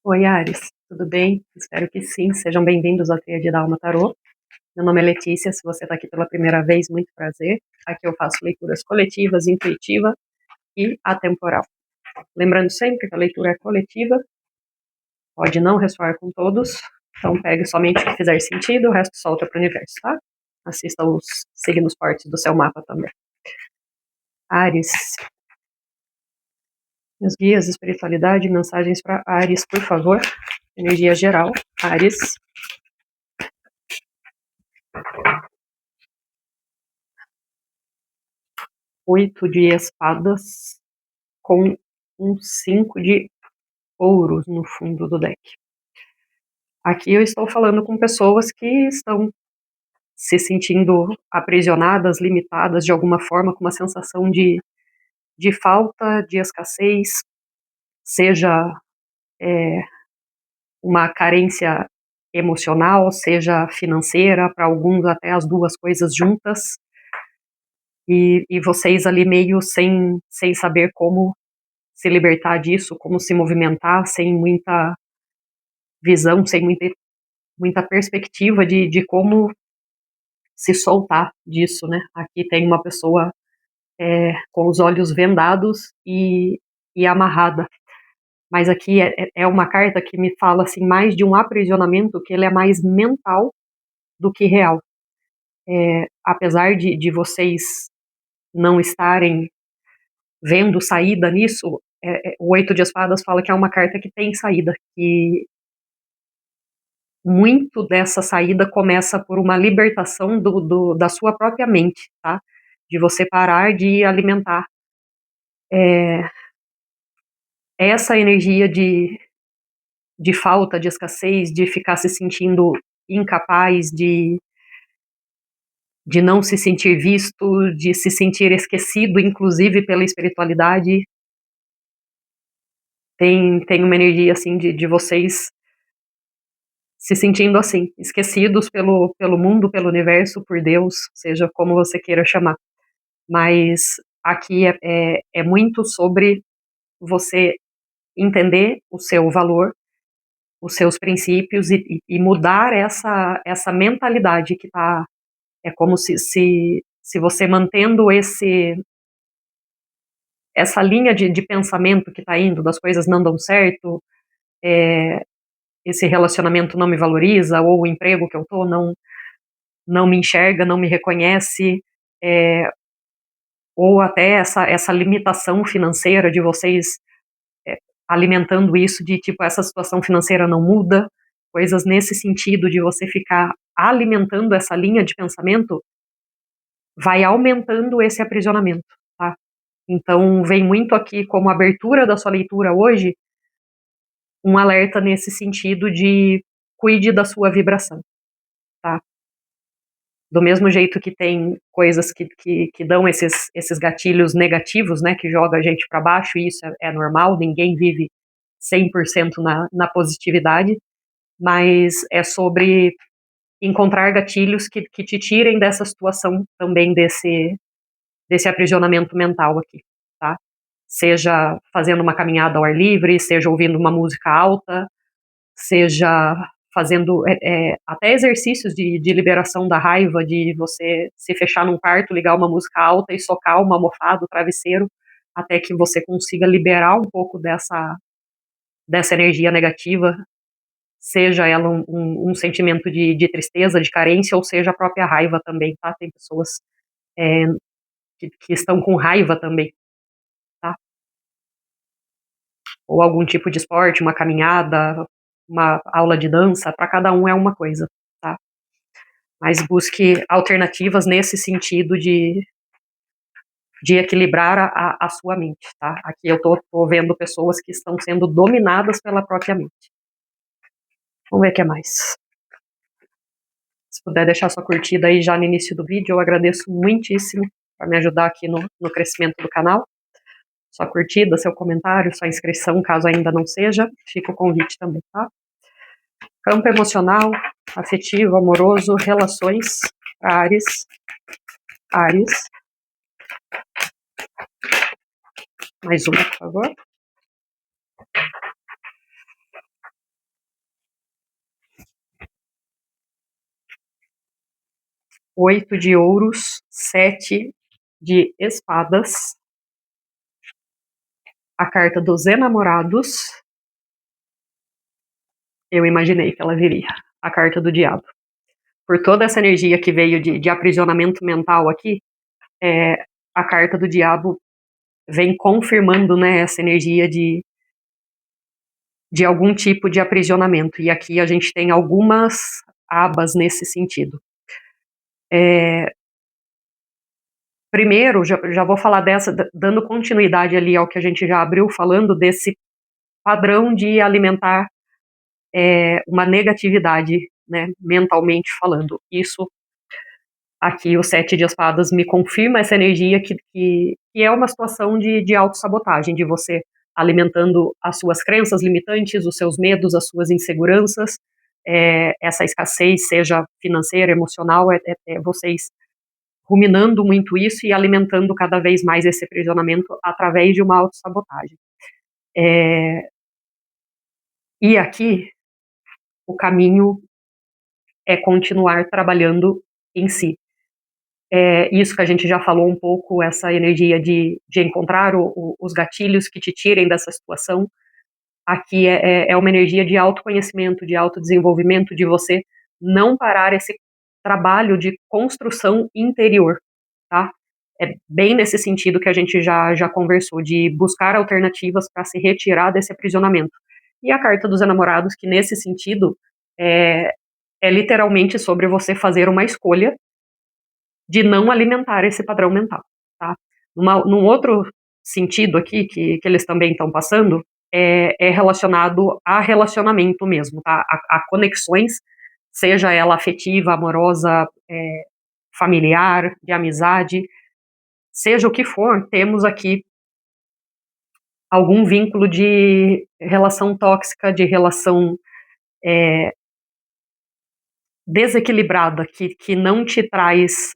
Oi, Ares, tudo bem? Espero que sim. Sejam bem-vindos ao Tríade da Alma Tarô. Meu nome é Letícia, se você está aqui pela primeira vez, muito prazer. Aqui eu faço leituras coletivas, intuitiva e atemporal. Lembrando sempre que a leitura é coletiva, pode não ressoar com todos, então pegue somente o que fizer sentido, o resto solta para o universo, tá? Assista os signos fortes do seu mapa também. Ares, meus guias, espiritualidade, mensagens para Ares, por favor. Energia geral, Ares. Oito de espadas com um 5 de ouros no fundo do deck. Aqui eu estou falando com pessoas que estão se sentindo aprisionadas, limitadas de alguma forma, com uma sensação de falta, de escassez, seja uma carência emocional, seja financeira, para alguns até as duas coisas juntas, e vocês ali meio sem saber como se libertar disso, como se movimentar, sem muita visão, sem muita perspectiva de como se soltar disso, né? Aqui tem uma pessoa com os olhos vendados e amarrada, mas aqui é uma carta que me fala assim mais de um aprisionamento, que ele é mais mental do que real. Apesar de vocês não estarem vendo saída nisso, o Oito de Espadas fala que é uma carta que tem saída, que muito dessa saída começa por uma libertação da sua própria mente, tá? De você parar de alimentar essa energia de falta, de escassez, de ficar se sentindo incapaz, de não se sentir visto, de se sentir esquecido, inclusive pela espiritualidade. Tem uma energia assim de vocês se sentindo assim, esquecidos pelo mundo, pelo universo, por Deus, seja como você queira chamar. Mas aqui é muito sobre você entender o seu valor, os seus princípios e mudar essa mentalidade que tá. É como se você mantendo essa linha de pensamento que está indo, das coisas não dão certo, esse relacionamento não me valoriza, ou o emprego que eu tô não me enxerga, não me reconhece, ou até essa limitação financeira de vocês alimentando isso de tipo, essa situação financeira não muda, coisas nesse sentido de você ficar alimentando essa linha de pensamento, vai aumentando esse aprisionamento, tá? Então, vem muito aqui como abertura da sua leitura hoje, um alerta nesse sentido de cuide da sua vibração, tá? Do mesmo jeito que tem coisas que dão esses gatilhos negativos, né, que joga a gente para baixo, e isso é normal, ninguém vive 100% na positividade, mas é sobre encontrar gatilhos que te tirem dessa situação também, desse aprisionamento mental aqui, tá? Seja fazendo uma caminhada ao ar livre, seja ouvindo uma música alta, seja fazendo até exercícios de liberação da raiva, de você se fechar num quarto, ligar uma música alta e socar uma almofada, o travesseiro, até que você consiga liberar um pouco dessa energia negativa, seja ela um sentimento de tristeza, de carência, ou seja a própria raiva também, tá? Tem pessoas é, que estão com raiva também, tá? Ou algum tipo de esporte, uma caminhada, uma aula de dança, para cada um é uma coisa, tá? Mas busque alternativas nesse sentido de equilibrar a sua mente, tá? Aqui eu tô vendo pessoas que estão sendo dominadas pela própria mente. Vamos ver o que é mais. Se puder deixar sua curtida aí já no início do vídeo, eu agradeço muitíssimo para me ajudar aqui no crescimento do canal. Sua curtida, seu comentário, sua inscrição, caso ainda não seja, fica o convite também, tá? Campo emocional, afetivo, amoroso, relações, Ares, Ares. Mais uma, por favor. 8 de ouros, 7 de espadas, a carta dos enamorados, eu imaginei que ela viria, a carta do diabo. Por toda essa energia que veio de aprisionamento mental aqui, a carta do diabo vem confirmando, né, essa energia de algum tipo de aprisionamento. E aqui a gente tem algumas abas nesse sentido. Primeiro, já vou falar dessa, dando continuidade ali ao que a gente já abriu falando, desse padrão de alimentar uma negatividade, né, mentalmente falando. Isso, aqui, o 7 de espadas me confirma essa energia que é uma situação de autossabotagem, de você alimentando as suas crenças limitantes, os seus medos, as suas inseguranças, essa escassez, seja financeira, emocional, vocês ruminando muito isso e alimentando cada vez mais esse aprisionamento através de uma autossabotagem. E aqui, o caminho é continuar trabalhando em si. Isso que a gente já falou um pouco, essa energia de encontrar os gatilhos que te tirem dessa situação. Aqui é uma energia de autoconhecimento, de autodesenvolvimento, de você não parar esse trabalho de construção interior, tá? É bem nesse sentido que a gente já conversou, de buscar alternativas para se retirar desse aprisionamento. E a carta dos enamorados, que nesse sentido é literalmente sobre você fazer uma escolha de não alimentar esse padrão mental, tá? Num outro sentido aqui, que eles também estão passando, é relacionado a relacionamento mesmo, tá? A conexões, seja ela afetiva, amorosa, familiar, de amizade, seja o que for, temos aqui algum vínculo de relação tóxica, de relação desequilibrada, que não te traz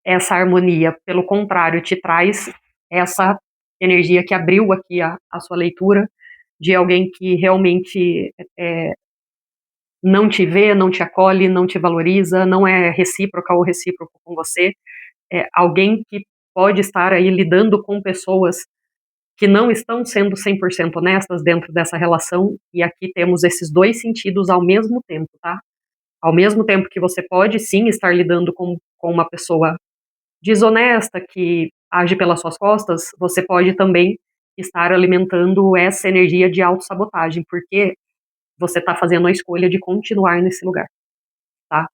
essa harmonia, pelo contrário, te traz essa energia que abriu aqui a sua leitura, de alguém que realmente não te vê, não te acolhe, não te valoriza, não é recíproca ou recíproco com você, alguém que pode estar aí lidando com pessoas que não estão sendo 100% honestas dentro dessa relação, e aqui temos esses dois sentidos ao mesmo tempo, tá? Ao mesmo tempo que você pode, sim, estar lidando com uma pessoa desonesta, que age pelas suas costas, você pode também estar alimentando essa energia de autossabotagem, porque você está fazendo a escolha de continuar nesse lugar, tá?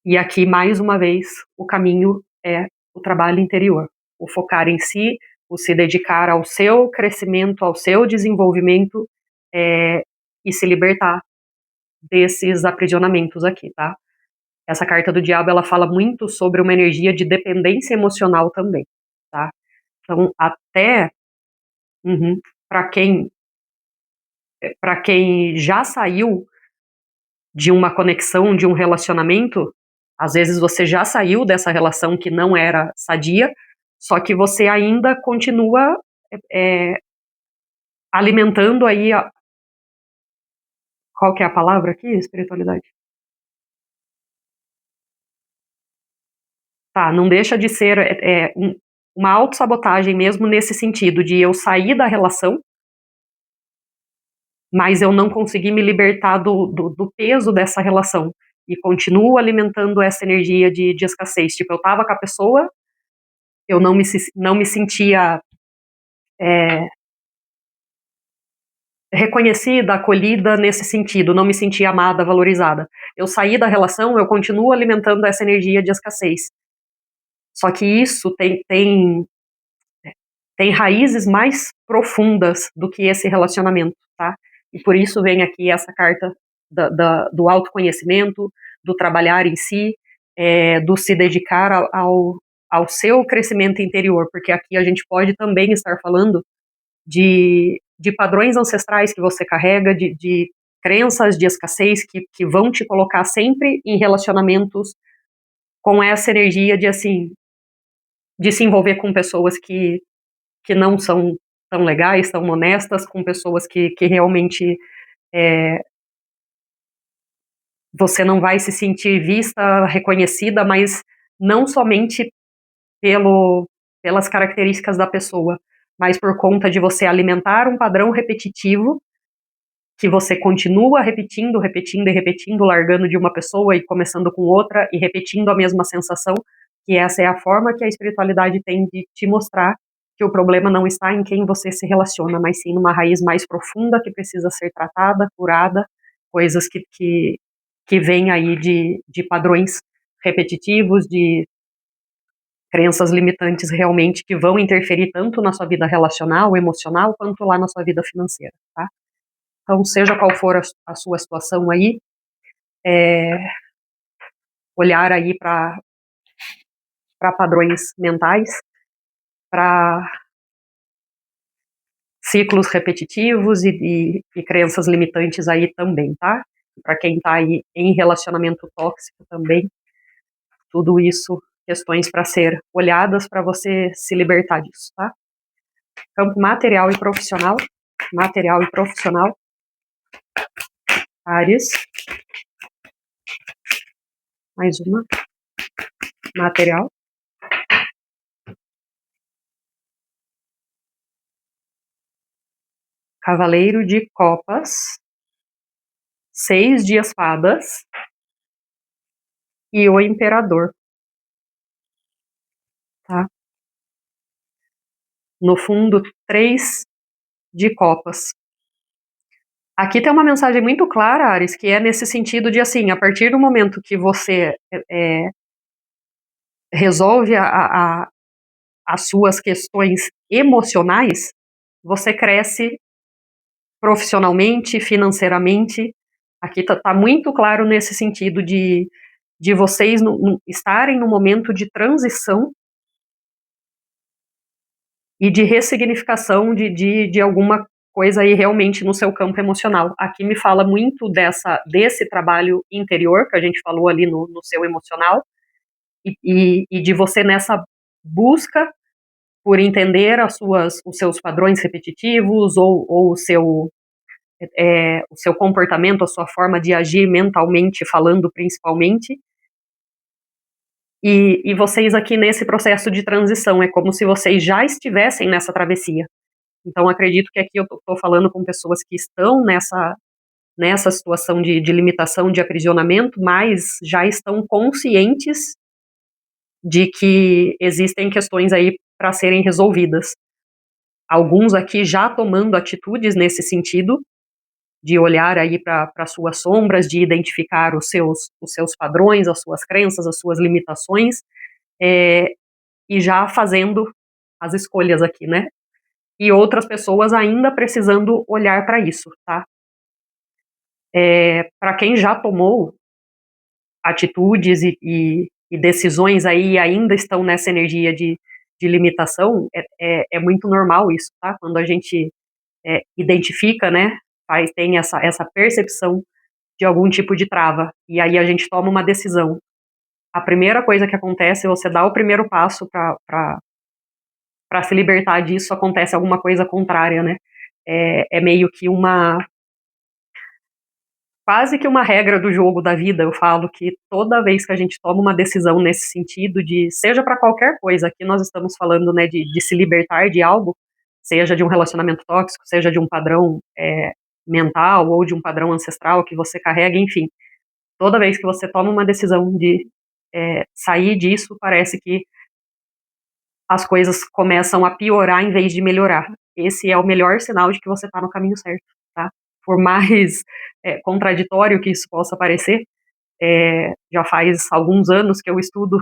E aqui, mais uma vez, o caminho é o trabalho interior, o focar em si, o se dedicar ao seu crescimento, ao seu desenvolvimento, e se libertar desses aprisionamentos aqui, tá? Essa carta do diabo, ela fala muito sobre uma energia de dependência emocional também, tá? Então, até uhum, para quem já saiu de uma conexão, de um relacionamento, às vezes você já saiu dessa relação que não era sadia, só que você ainda continua alimentando aí qual que é a palavra aqui? Espiritualidade. Tá, não deixa de ser uma autossabotagem mesmo nesse sentido, de eu sair da relação, mas eu não consegui me libertar do peso dessa relação, e continuo alimentando essa energia de escassez. Tipo, eu tava com a pessoa, eu não me sentia reconhecida, acolhida nesse sentido, não me sentia amada, valorizada. Eu saí da relação, eu continuo alimentando essa energia de escassez. Só que isso tem raízes mais profundas do que esse relacionamento, tá? E por isso vem aqui essa carta do autoconhecimento, do trabalhar em si, do se dedicar ao seu crescimento interior, porque aqui a gente pode também estar falando de padrões ancestrais que você carrega, de crenças de escassez que vão te colocar sempre em relacionamentos com essa energia de, assim, de se envolver com pessoas que não são tão legais, tão honestas, com pessoas que realmente você não vai se sentir vista, reconhecida, mas não somente pelas características da pessoa, mas por conta de você alimentar um padrão repetitivo que você continua repetindo, repetindo e repetindo, largando de uma pessoa e começando com outra e repetindo a mesma sensação, que essa é a forma que a espiritualidade tem de te mostrar que o problema não está em quem você se relaciona, mas sim numa raiz mais profunda que precisa ser tratada, curada, coisas que vêm aí de padrões repetitivos, de crenças limitantes realmente que vão interferir tanto na sua vida relacional, emocional, quanto lá na sua vida financeira, tá? Então, seja qual for a sua situação aí, olhar aí para padrões mentais, para ciclos repetitivos e crenças limitantes aí também, tá? Para quem está aí em relacionamento tóxico também, tudo isso, questões para ser olhadas para você se libertar disso, tá? Campo material e profissional, Áries, mais uma, material, Cavaleiro de Copas, 6 de espadas e o Imperador, tá? No fundo, 3 de copas. Aqui tem uma mensagem muito clara, Ares, que é nesse sentido de, assim, a partir do momento que você resolve as suas questões emocionais, você cresce profissionalmente, financeiramente. Aqui tá muito claro nesse sentido de vocês estarem no momento de transição e de ressignificação de alguma coisa aí realmente no seu campo emocional. Aqui me fala muito desse trabalho interior, que a gente falou ali no seu emocional, e de você nessa busca por entender os seus padrões repetitivos ou o seu comportamento, a sua forma de agir mentalmente falando, principalmente. E vocês aqui nesse processo de transição, é como se vocês já estivessem nessa travessia. Então, acredito que aqui eu estou falando com pessoas que estão nessa situação de limitação, de aprisionamento, mas já estão conscientes de que existem questões aí para serem resolvidas. Alguns aqui já tomando atitudes nesse sentido, de olhar aí para suas sombras, de identificar os seus padrões, as suas crenças, as suas limitações, e já fazendo as escolhas aqui, né? E outras pessoas ainda precisando olhar para isso, tá? Para quem já tomou atitudes e decisões aí e ainda estão nessa energia de limitação, é muito normal isso, tá? Quando a gente identifica, né, tem essa percepção de algum tipo de trava, e aí a gente toma uma decisão. A primeira coisa que acontece é você dar o primeiro passo para se libertar disso, acontece alguma coisa contrária, né? É meio que quase que uma regra do jogo da vida. Eu falo que toda vez que a gente toma uma decisão nesse sentido de, seja para qualquer coisa, aqui nós estamos falando, né, de se libertar de algo, seja de um relacionamento tóxico, seja de um padrão mental ou de um padrão ancestral que você carrega, enfim, toda vez que você toma uma decisão de sair disso, parece que as coisas começam a piorar em vez de melhorar. Esse é o melhor sinal de que você está no caminho certo, tá? Por mais contraditório que isso possa parecer, já faz alguns anos que eu estudo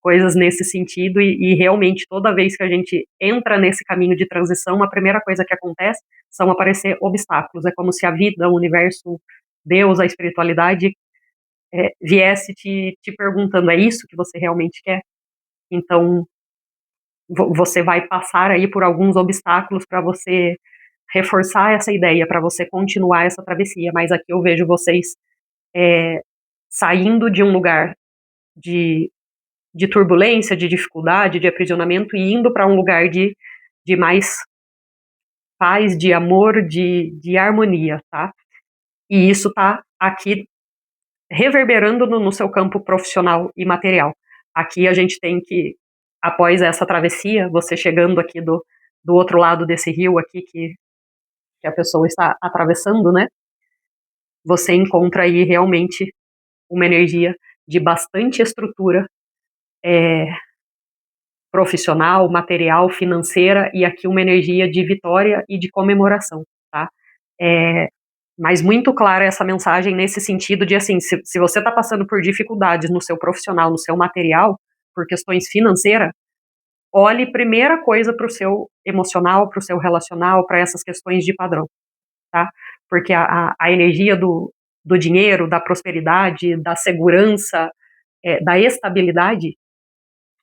coisas nesse sentido e realmente toda vez que a gente entra nesse caminho de transição, a primeira coisa que acontece são aparecer obstáculos. É como se a vida, o universo, Deus, a espiritualidade viesse te perguntando, é isso que você realmente quer? Então, você vai passar aí por alguns obstáculos para você reforçar essa ideia, para você continuar essa travessia, mas aqui eu vejo vocês saindo de um lugar de turbulência, de dificuldade, de aprisionamento e indo para um lugar de mais paz, de amor, de harmonia, tá? E isso tá aqui reverberando no seu campo profissional e material. aqui a gente tem que, após essa travessia, você chegando aqui do outro lado desse rio aqui que a pessoa está atravessando, né? Você encontra aí realmente uma energia de bastante estrutura profissional, material, financeira, e aqui uma energia de vitória e de comemoração, tá? Mas muito clara essa mensagem nesse sentido de, assim, se você está passando por dificuldades no seu profissional, no seu material, por questões financeiras, olhe primeira coisa para o seu emocional, para o seu relacional, para essas questões de padrão, tá? Porque a energia do dinheiro, da prosperidade, da segurança, da estabilidade,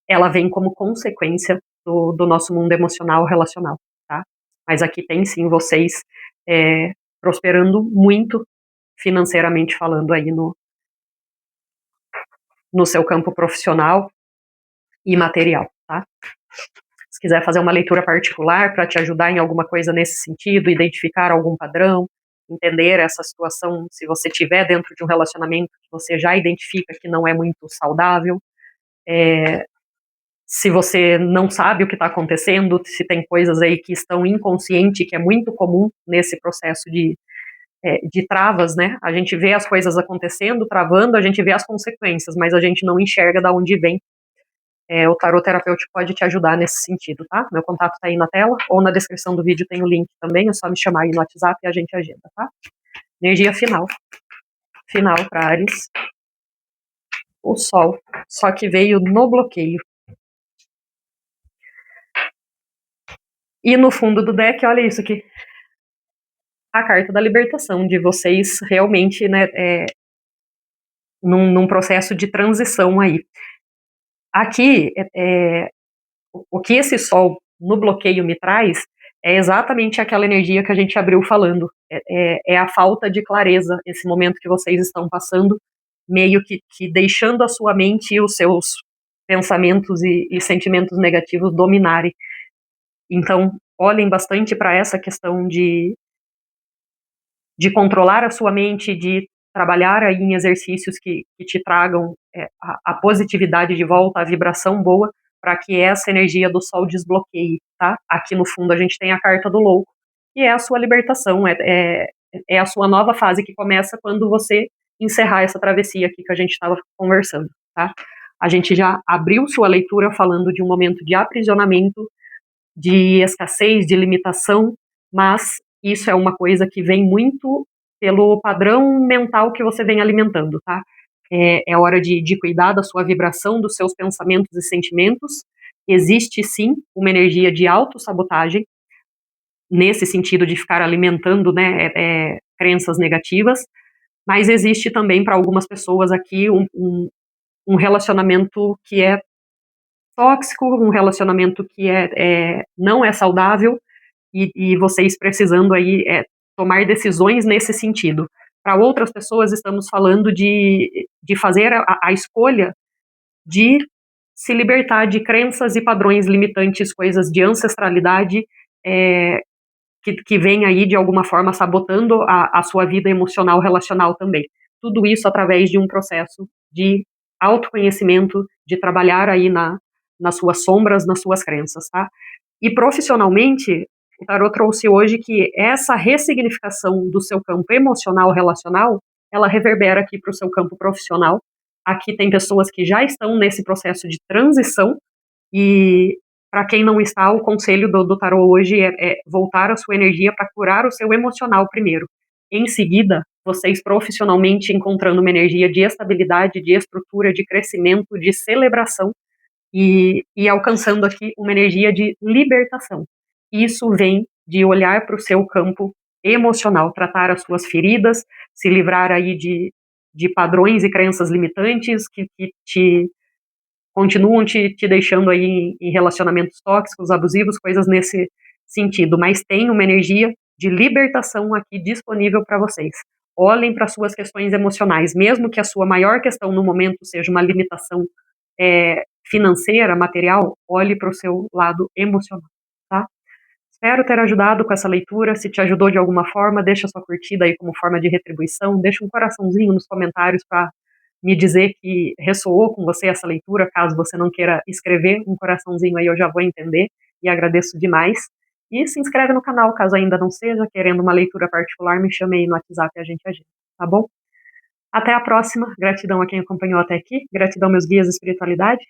ela vem como consequência do nosso mundo emocional relacional, tá? Mas aqui tem sim vocês prosperando muito financeiramente falando aí no seu campo profissional e material, tá? Se quiser fazer uma leitura particular para te ajudar em alguma coisa nesse sentido, identificar algum padrão, entender essa situação, se você estiver dentro de um relacionamento que você já identifica que não é muito saudável, se você não sabe o que está acontecendo, se tem coisas aí que estão inconsciente, que é muito comum nesse processo de travas, né? A gente vê as coisas acontecendo, travando, a gente vê as consequências, mas a gente não enxerga de onde vem. O tarot terapêutico pode te ajudar nesse sentido, tá? Meu contato tá aí na tela, ou na descrição do vídeo tem o link também, é só me chamar aí no WhatsApp e a gente agenda, tá? Energia final. Final para Áries. O Sol, só que veio no bloqueio. E no fundo do deck, olha isso aqui. A carta da libertação, de vocês realmente, né, num processo de transição aí. Aqui, o que esse Sol no bloqueio me traz é exatamente aquela energia que a gente abriu falando. É a falta de clareza, esse momento que vocês estão passando, meio que deixando a sua mente e os seus pensamentos e sentimentos negativos dominarem. Então, olhem bastante para essa questão de controlar a sua mente, de trabalhar aí em exercícios que te tragam a positividade de volta, a vibração boa, para que essa energia do Sol desbloqueie, tá? Aqui no fundo a gente tem a carta do louco, e é a sua libertação, é a sua nova fase que começa quando você encerrar essa travessia aqui que a gente estava conversando, tá? A gente já abriu sua leitura falando de um momento de aprisionamento, de escassez, de limitação, mas isso é uma coisa que vem muito pelo padrão mental que você vem alimentando, tá? É hora de cuidar da sua vibração, dos seus pensamentos e sentimentos. Existe sim uma energia de autossabotagem, nesse sentido de ficar alimentando, né, crenças negativas, mas existe também para algumas pessoas aqui um relacionamento que é tóxico, um relacionamento que não é saudável, e vocês precisando aí tomar decisões nesse sentido. Para outras pessoas, estamos falando de fazer a escolha de se libertar de crenças e padrões limitantes, coisas de ancestralidade, que vem aí de alguma forma sabotando a sua vida emocional, relacional também. Tudo isso através de um processo de autoconhecimento, de trabalhar aí nas suas sombras, nas suas crenças, tá? E profissionalmente, o tarot trouxe hoje que essa ressignificação do seu campo emocional, relacional, ela reverbera aqui para o seu campo profissional. Aqui tem pessoas que já estão nesse processo de transição, e para quem não está, o conselho do tarot hoje é voltar a sua energia para curar o seu emocional primeiro. Em seguida, vocês profissionalmente encontrando uma energia de estabilidade, de estrutura, de crescimento, de celebração, e alcançando aqui uma energia de libertação. Isso vem de olhar para o seu campo emocional, tratar as suas feridas, se livrar aí de padrões e crenças limitantes que continuam te deixando aí em relacionamentos tóxicos, abusivos, coisas nesse sentido, mas tem uma energia de libertação aqui disponível para vocês. Olhem para suas questões emocionais, mesmo que a sua maior questão no momento seja uma limitação financeira, material, olhe para o seu lado emocional, tá? Espero ter ajudado com essa leitura. Se te ajudou de alguma forma, deixa sua curtida aí como forma de retribuição, deixa um coraçãozinho nos comentários para me dizer que ressoou com você essa leitura, caso você não queira escrever um coraçãozinho aí, eu já vou entender, e agradeço demais. E se inscreve no canal, caso ainda não seja, querendo uma leitura particular, me chame aí no WhatsApp e a gente agenda, tá bom? Até a próxima, gratidão a quem acompanhou até aqui, gratidão meus guias de espiritualidade,